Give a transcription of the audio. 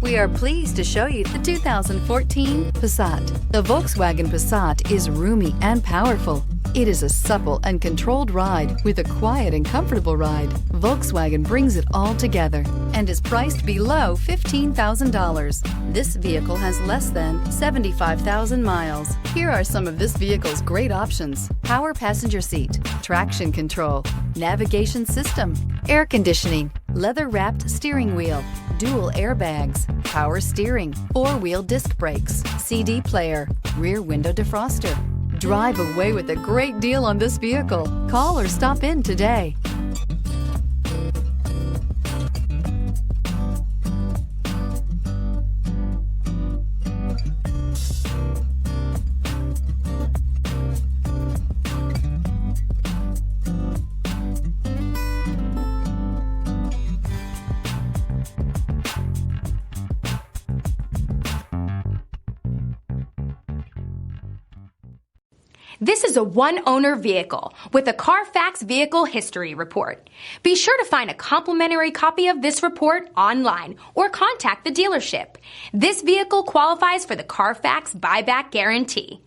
We are pleased to show you the 2014 Passat. The Volkswagen Passat is roomy and powerful. It is a supple and controlled ride with a quiet and comfortable ride. Volkswagen brings it all together and is priced below $15,000. This vehicle has less than 75,000 miles. Here are some of this vehicle's great options: power passenger seat, traction control, navigation system, air conditioning, leather-wrapped steering wheel, dual airbags, power steering, four-wheel disc brakes, CD player, rear window defroster. Drive away with a great deal on this vehicle. Call or stop in today. This is a one-owner vehicle with a Carfax Vehicle History Report. Be sure to find a complimentary copy of this report online or contact the dealership. This vehicle qualifies for the Carfax Buyback Guarantee.